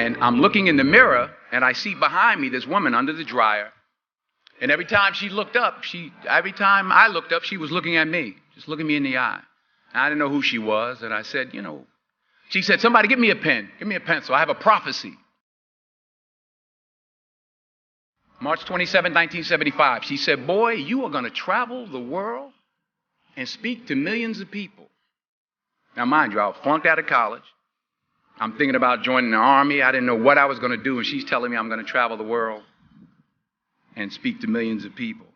And I'm looking in the mirror, and I see behind me this woman under the dryer. And every time she looked up, every time I looked up, she was looking at me, just looking me in the eye. And I didn't know who she was, and I said, she said, somebody give me a pen, give me a pencil, I have a prophecy. March 27, 1975, she said, boy, you are going to travel the world and speak to millions of people. Now, mind you, I was flunked out of college. I'm thinking about joining the army. I didn't know what I was going to do, and she's telling me I'm going to travel the world and speak to millions of people.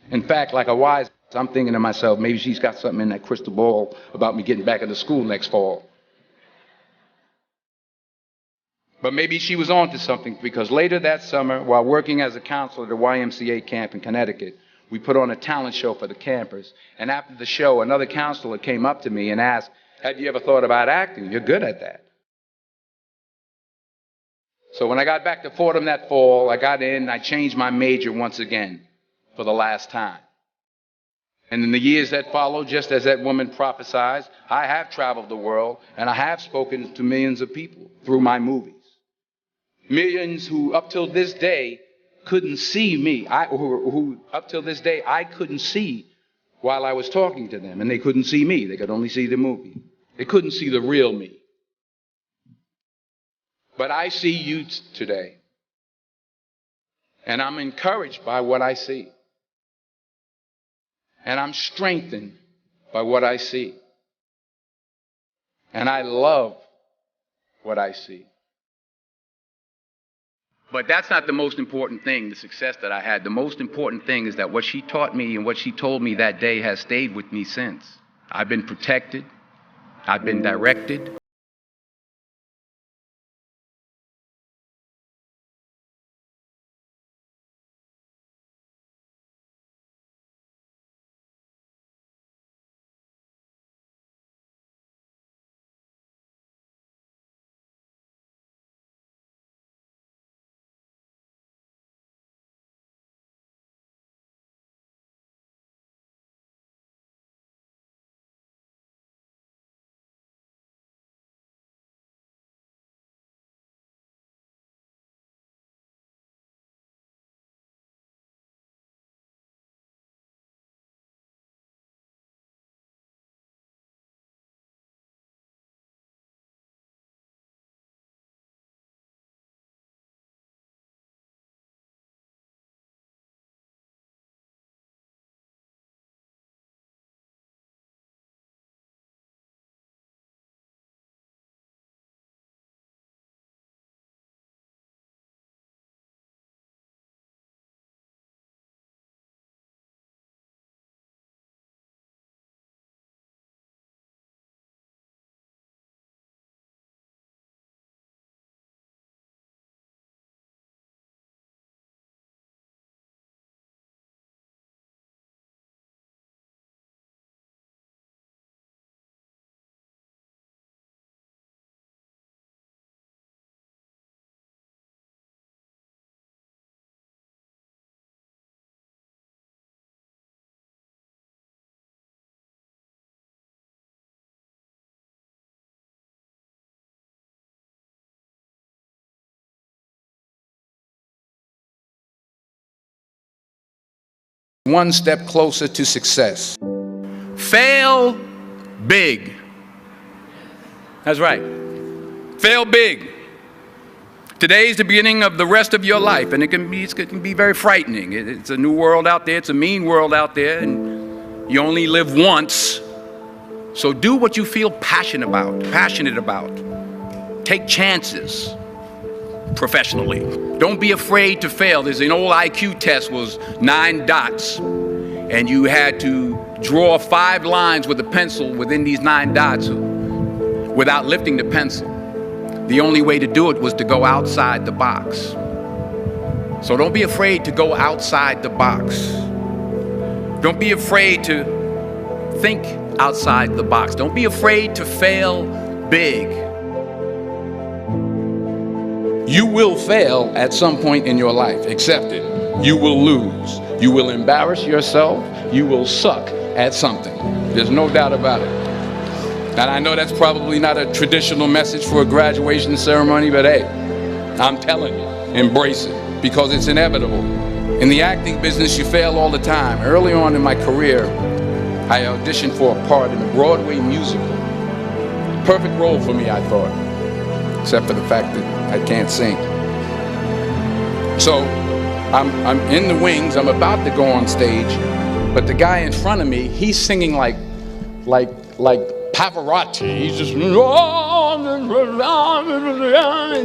In fact, like a wise, I'm thinking to myself, maybe she's got something in that crystal ball about me getting back into school next fall. But maybe she was on to something, because later that summer, while working as a counselor at a YMCA camp in Connecticut, we put on a talent show for the campers. And after the show, another counselor came up to me and asked, have you ever thought about acting? You're good at that. So when I got back to Fordham that fall, I got in, I changed my major once again for the last time. And in the years that followed, just as that woman prophesied, I have traveled the world, and I have spoken to millions of people through my movies. Millions who up till this day couldn't see me, who up till this day I couldn't see while I was talking to them, and they couldn't see me. They could only see the movie. They couldn't see the real me. But I see you today, and I'm encouraged by what I see. And I'm strengthened by what I see. And I love what I see. But that's not the most important thing, the success that I had. The most important thing is that what she taught me and what she told me that day has stayed with me since. I've been protected. I've been directed. One step closer to success. Fail big. That's right. Fail big. Today is the beginning of the rest of your life, and it can be very frightening. It's a new world out there. It's a mean world out there, and you only live once. So do what you feel passionate about. Take chances professionally. Don't be afraid to fail. There's an old IQ test, was 9 dots, and you had to draw 5 lines with a pencil within these 9 dots without lifting the pencil. The only way to do it was to go outside the box. So don't be afraid to go outside the box. Don't be afraid to think outside the box. Don't be afraid to fail big. You will fail at some point in your life. Accept it. You will lose. You will embarrass yourself. You will suck at something. There's no doubt about it. And I know that's probably not a traditional message for a graduation ceremony, but hey, I'm telling you, embrace it, because it's inevitable. In the acting business, you fail all the time. Early on in my career, I auditioned for a part in a Broadway musical. Perfect role for me, I thought, except for the fact that I can't sing. So I'm in the wings, I'm about to go on stage, but the guy in front of me, he's singing like Pavarotti. He's just, and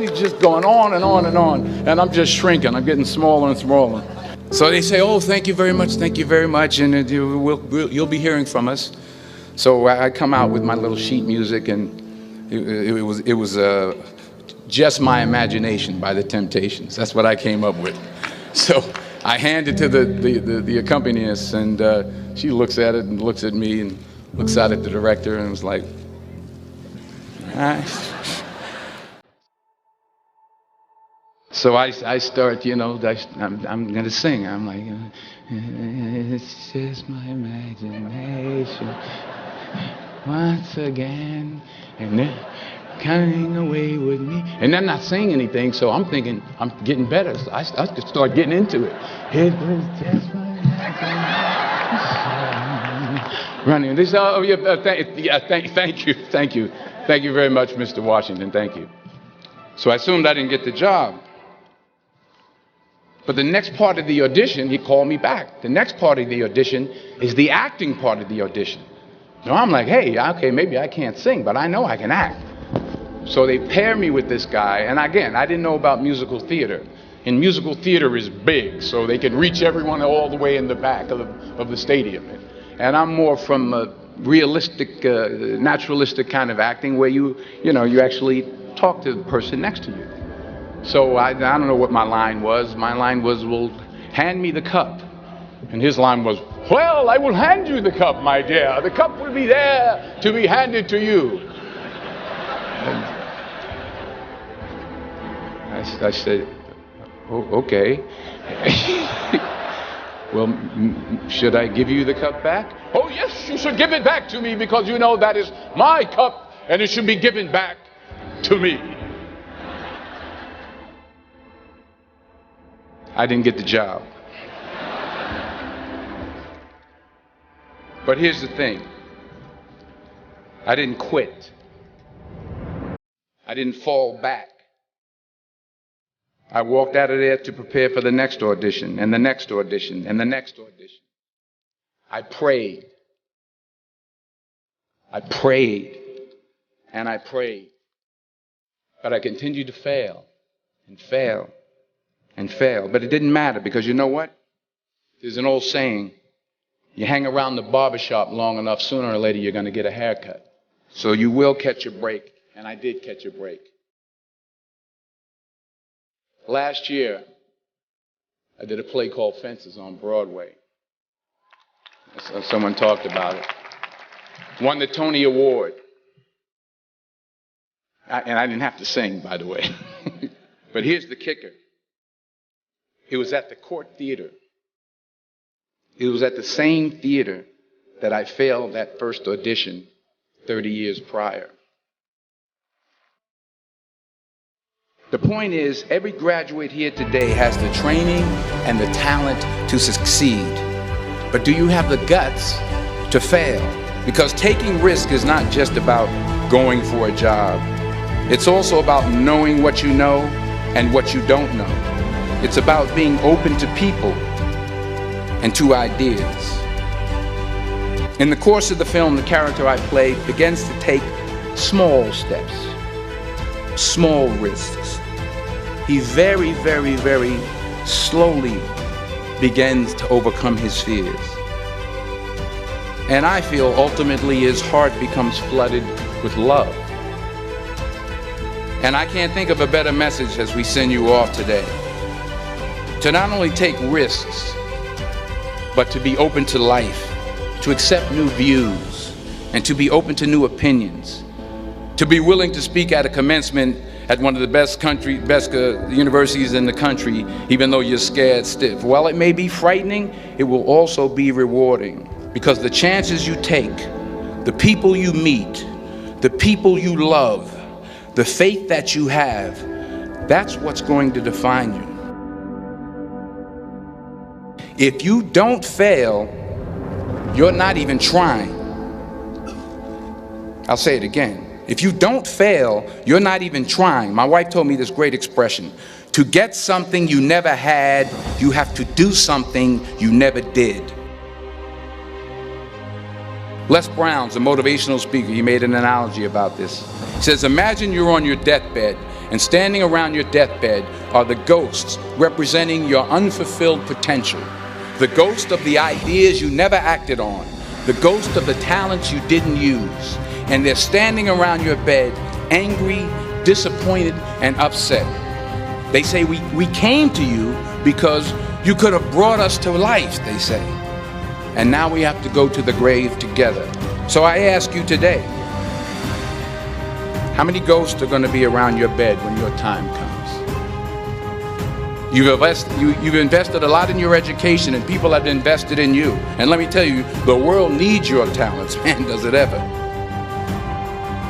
he's just going on and on and on. And I'm just shrinking, I'm getting smaller and smaller. So they say, oh, thank you very much, and you'll be hearing from us. So I come out with my little sheet music, and it was Just My Imagination by the Temptations. That's what I came up with. So I hand it to the accompanist, and she looks at it and looks at me and looks out at the director and was like, all right. So I start, you know, I'm going to sing. I'm like, it's just my imagination once again, and they're coming away with me. And I'm not saying anything, so I'm thinking I'm getting better. So I just start getting into it. It was just my imagination. Running. They say, oh, yeah, thank you very much, Mr. Washington. Thank you. So I assumed I didn't get the job. But the next part of the audition, he called me back. The next part of the audition is the acting part of the audition. So I'm like, hey, okay, maybe I can't sing, but I know I can act. So they pair me with this guy, and again, I didn't know about musical theater. And musical theater is big, so they can reach everyone all the way in the back of the stadium. And I'm more from a realistic, naturalistic kind of acting where you actually talk to the person next to you. So I don't know what my line was. My line was, well, hand me the cup. And his line was, well, I will hand you the cup, my dear. The cup will be there to be handed to you. And I said, oh, okay. Well, should I give you the cup back? Oh, yes, you should give it back to me, because you know that is my cup and it should be given back to me. I didn't get the job. But here's the thing. I didn't quit. I didn't fall back. I walked out of there to prepare for the next audition, and the next audition, and the next audition. I prayed. I prayed. And I prayed. But I continued to fail and fail and fail. But it didn't matter, because you know what? There's an old saying, you hang around the barbershop long enough, sooner or later you're going to get a haircut. So you will catch a break, and I did catch a break. Last year, I did a play called Fences on Broadway. Someone talked about it. Won the Tony Award. And I didn't have to sing, by the way. But here's the kicker. It was at the Court Theater. It was at the same theater that I failed that first audition 30 years prior. The point is, every graduate here today has the training and the talent to succeed. But do you have the guts to fail? Because taking risk is not just about going for a job. It's also about knowing what you know and what you don't know. It's about being open to people and to ideas. In the course of the film, the character I play begins to take small steps, small risks. He very, very, very slowly begins to overcome his fears. And I feel ultimately his heart becomes flooded with love. And I can't think of a better message as we send you off today. To not only take risks, but to be open to life, to accept new views, and to be open to new opinions, to be willing to speak at a commencement at one of the best universities in the country, even though you're scared stiff. While it may be frightening, it will also be rewarding, because the chances you take, the people you meet, the people you love, the faith that you have, that's what's going to define you. If you don't fail, you're not even trying. I'll say it again. If you don't fail, you're not even trying. My wife told me this great expression. To get something you never had, you have to do something you never did. Les Brown's a motivational speaker. He made an analogy about this. He says, imagine you're on your deathbed, and standing around your deathbed are the ghosts representing your unfulfilled potential. The ghost of the ideas you never acted on. The ghost of the talents you didn't use. And they're standing around your bed, angry, disappointed, and upset. They say, we came to you because you could have brought us to life, they say. And now we have to go to the grave together. So I ask you today, how many ghosts are going to be around your bed when your time comes? You've invested a lot in your education, and people have invested in you. And let me tell you, the world needs your talents, man, does it ever.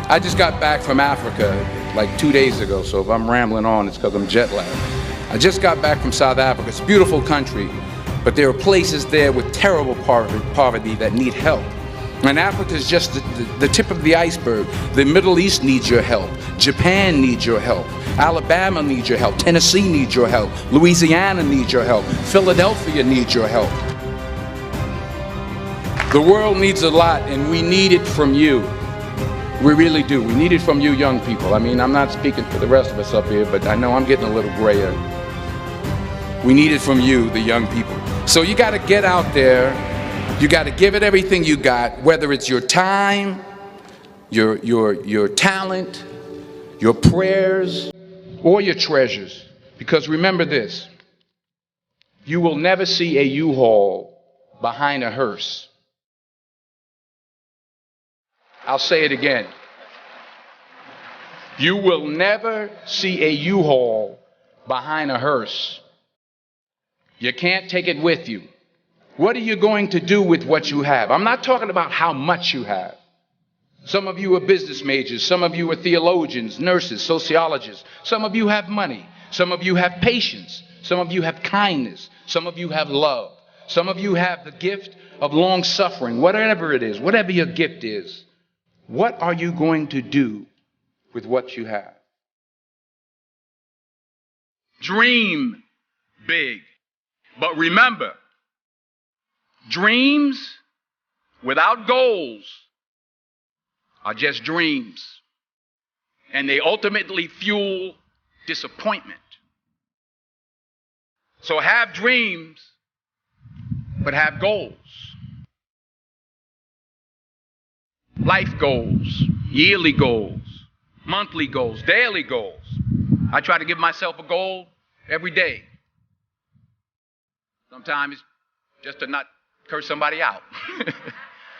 I just got back from Africa like 2 days ago, so if I'm rambling on, it's because I'm jet lagged. I just got back from South Africa. It's a beautiful country, but there are places there with terrible poverty that need help. And Africa is just the tip of the iceberg. The Middle East needs your help. Japan needs your help. Alabama needs your help. Tennessee needs your help. Louisiana needs your help. Philadelphia needs your help. The world needs a lot, and we need it from you. We really do. We need it from you young people. I mean, I'm not speaking for the rest of us up here, but I know I'm getting a little grayer. We need it from you, the young people. So you got to get out there. You got to give it everything you got, whether it's your time, your talent, your prayers, or your treasures. Because remember this, you will never see a U-Haul behind a hearse. I'll say it again. You will never see a U-Haul behind a hearse. You can't take it with you. What are you going to do with what you have? I'm not talking about how much you have. Some of you are business majors. Some of you are theologians, nurses, sociologists. Some of you have money. Some of you have patience. Some of you have kindness. Some of you have love. Some of you have the gift of long suffering. Whatever it is, whatever your gift is, what are you going to do with what you have? Dream big. But remember, dreams without goals are just dreams. And they ultimately fuel disappointment. So have dreams, but have goals. Life goals, yearly goals, monthly goals, daily goals. I try to give myself a goal every day. Sometimes it's just to not curse somebody out.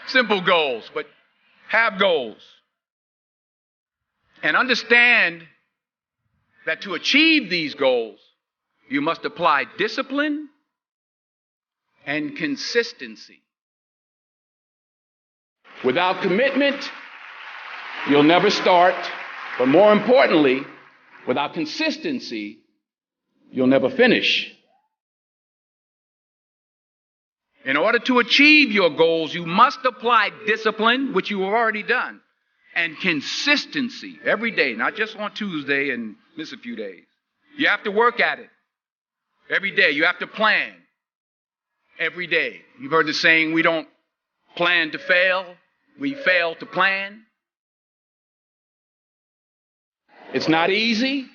Simple goals, but have goals. And understand that to achieve these goals, you must apply discipline and consistency. Without commitment, you'll never start. But more importantly, without consistency, you'll never finish. In order to achieve your goals, you must apply discipline, which you have already done, and consistency every day, not just on Tuesday and miss a few days. You have to work at it every day. You have to plan every day. You've heard the saying, we don't plan to fail, we fail to plan. It's not easy.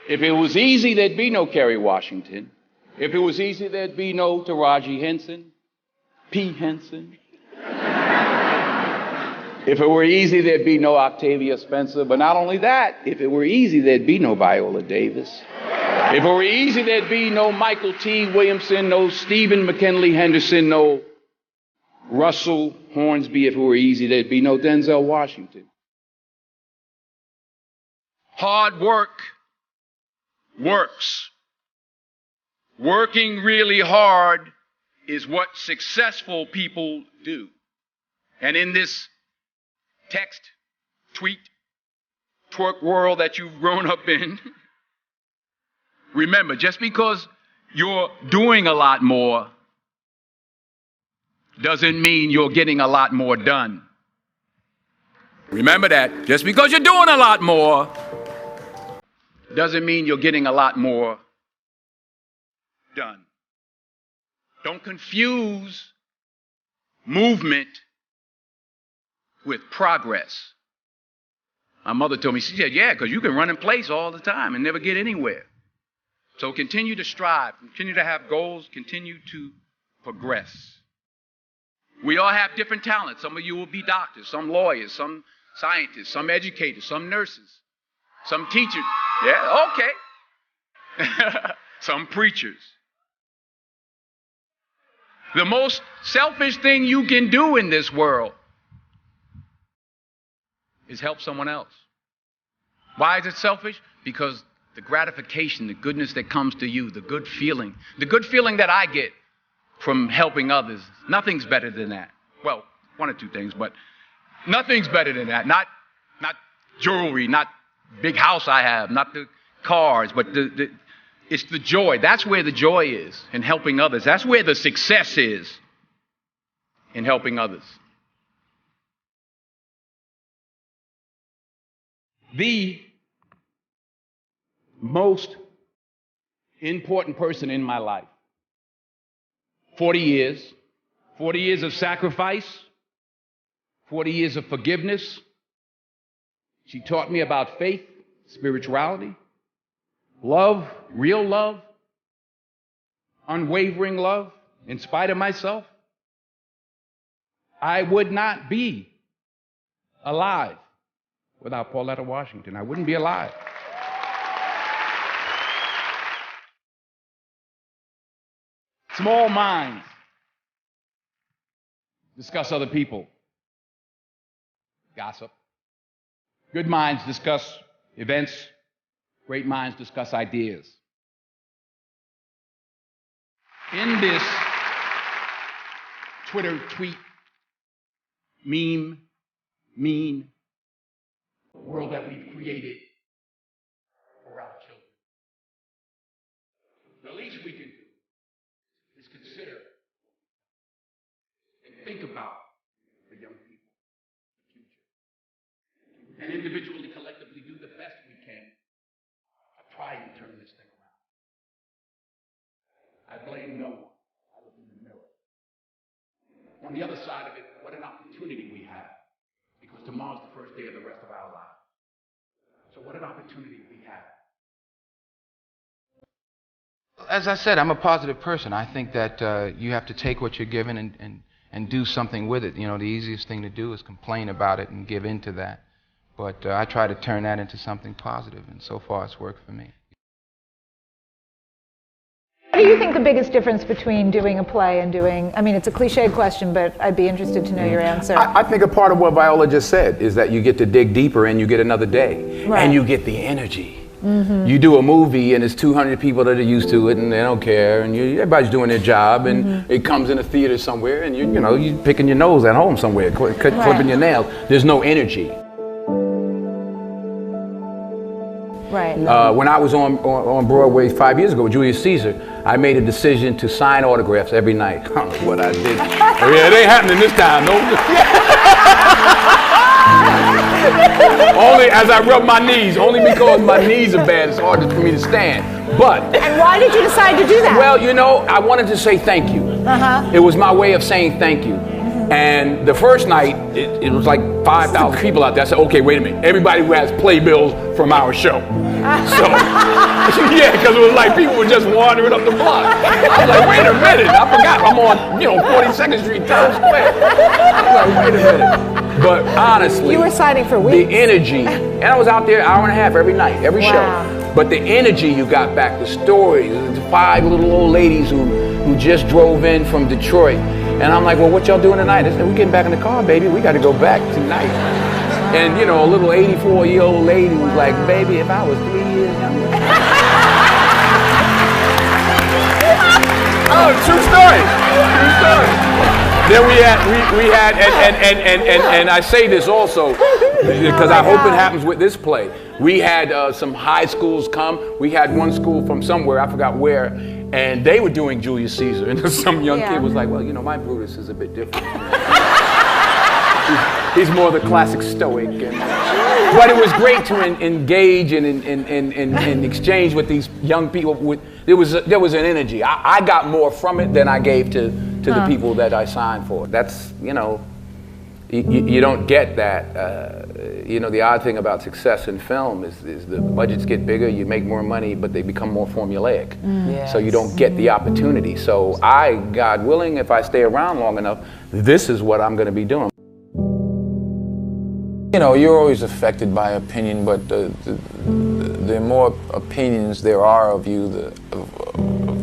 If it was easy, there'd be no Kerry Washington. If it was easy, there'd be no Taraji Henson, P. Henson. If it were easy, there'd be no Octavia Spencer. But not only that, if it were easy, there'd be no Viola Davis. If it were easy, there'd be no Michael T. Williamson, no Stephen McKinley Henderson, no Russell Hornsby. If it were easy, there'd be no Denzel Washington. Hard work works. Working really hard is what successful people do. And in this text tweet, twerk world that you've grown up in, remember, just because you're doing a lot more doesn't mean you're getting a lot more done. Remember that. Just because you're doing a lot more doesn't mean you're getting a lot more done. Don't confuse movement with progress. My mother told me, she said, yeah, because you can run in place all the time and never get anywhere. So continue to strive, continue to have goals, continue to progress. We all have different talents. Some of you will be doctors, some lawyers, some scientists, some educators, some nurses, some teachers. Yeah, okay. Some preachers. The most selfish thing you can do in this world is help someone else. Why is it selfish? Because the gratification, the goodness that comes to you, the good feeling that I get from helping others, nothing's better than that. Well, one or two things, but nothing's better than that. Not jewelry, not big house I have, not the cars, but it's the joy. That's where the joy is in helping others. That's where the success is in helping others. The most important person in my life, 40 years of sacrifice, 40 years of forgiveness. She taught me about faith, spirituality, love, real love, unwavering love, in spite of myself. I would not be alive without Pauletta Washington. I wouldn't be alive. Small minds discuss other people, gossip. Good minds discuss events. Great minds discuss ideas. In this Twitter tweet, meme, mean world that we've created for our children, the least we can do is consider and think about the young people, the future, and individually, collectively do the best we can to try and turn this thing around. I blame no one. I look in the mirror. On the other side of it, what an opportunity we have, because tomorrow's the first day of the rest of our lives. So what an opportunity we have. As I said, I'm a positive person. I think that you have to take what you're given and do something with it. You know, the easiest thing to do is complain about it and give in to that. But I try to turn that into something positive, and so far it's worked for me. What do you think the biggest difference between doing a play and doing, I mean, it's a cliched question, but I'd be interested to know your answer. I think a part of what Viola just said is that you get to dig deeper and you get another day. Right. And you get the energy. Mm-hmm. You do a movie and it's 200 people that are used to it and they don't care, and everybody's doing their job, and it comes in a theater somewhere and you're picking your nose at home somewhere, clipping your nails. There's no energy. Right. When I was on Broadway 5 years ago with Julius Caesar, I made a decision to sign autographs every night. I don't know what I did. Yeah, it ain't happening this time, no. Only as I rub my knees, only because my knees are bad, it's hard for me to stand. But. And why did you decide to do that? Well, I wanted to say thank you. It was my way of saying thank you. And the first night, it was like 5,000 people out there. I said, okay, wait a minute. Everybody who has playbills from our show. So, yeah, because it was like people were just wandering up the block. I was like, wait a minute. I forgot I'm on, 42nd Street, Times Square. I was like, wait a minute. But honestly, you were signing for weeks. The energy, and I was out there an hour and a half every night, every show. But the energy you got back, the stories, the 5 little old ladies who just drove in from Detroit. And I'm like, well, what y'all doing tonight? They said, we're getting back in the car, baby. We got to go back tonight. And, a little 84-year-old lady was like, baby, if I was 3 years younger. Oh, true story. True story. Then we had, and I say this also, Because I hope it happens with this play. We had some high schools come. We had one school from somewhere, I forgot where, and they were doing Julius Caesar. And some young kid was like, well, you know, my Brutus is a bit different. He's more the classic stoic. But it was great to engage and exchange with these young people. There was an energy. I got more from it than I gave to the people that I signed for. That's, you know, you don't get that. You know, the odd thing about success in film is the budgets get bigger, you make more money, but they become more formulaic. So you don't get the opportunity. So God willing, if I stay around long enough, this is what I'm going to be doing. You know, you're always affected by opinion, but the more opinions there are of you, of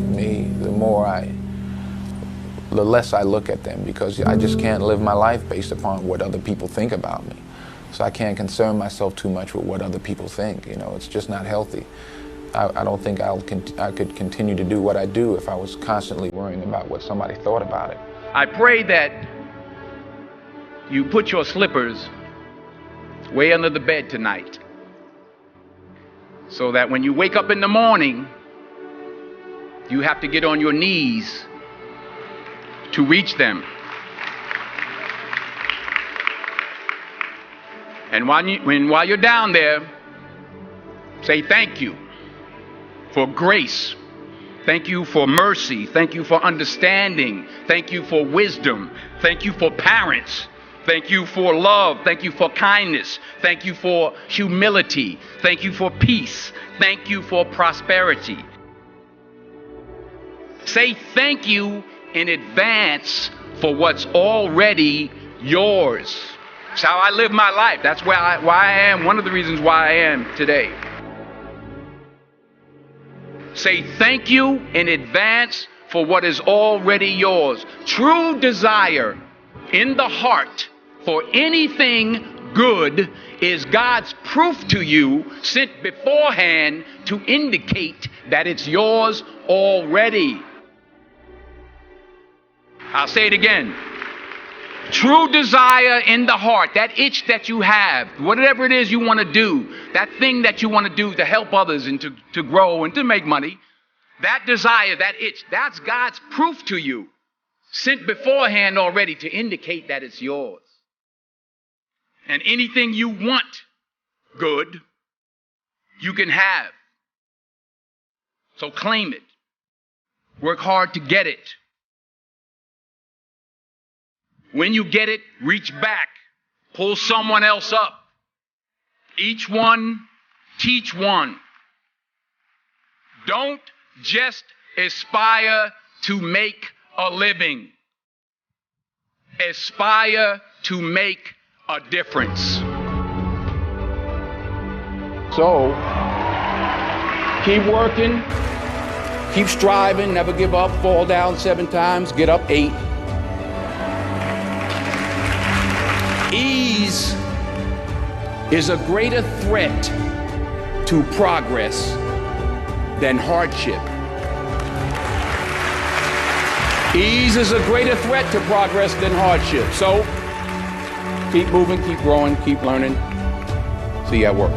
me, the less I look at them, because I just can't live my life based upon what other people think about me. So I can't concern myself too much with what other people think. You know, it's just not healthy. I don't think I could continue to do what I do if I was constantly worrying about what somebody thought about it. I pray that you put your slippers way under the bed tonight, so that when you wake up in the morning, you have to get on your knees to reach them. And while you're down there, say thank you for grace. Thank you for mercy. Thank you for understanding. Thank you for wisdom. Thank you for parents. Thank you for love. Thank you for kindness. Thank you for humility. Thank you for peace. Thank you for prosperity. Say thank you in advance for what's already yours. It's how I live my life. That's why I am, one of the reasons why I am today. Say thank you in advance for what is already yours. True desire in the heart for anything good is God's proof to you, sent beforehand to indicate that it's yours already. I'll say it again. True desire in the heart, that itch that you have, whatever it is you want to do, that thing that you want to do to help others and to grow and to make money, that desire, that itch, that's God's proof to you, sent beforehand already to indicate that it's yours. And anything you want good, you can have. So claim it. Work hard to get it. When you get it, reach back. Pull someone else up. Each one, teach one. Don't just aspire to make a living. Aspire to make a difference. So, keep working, keep striving, never give up, fall down 7 times, get up 8. Ease is a greater threat to progress than hardship. Ease is a greater threat to progress than hardship. So, keep moving, keep growing, keep learning. See you at work.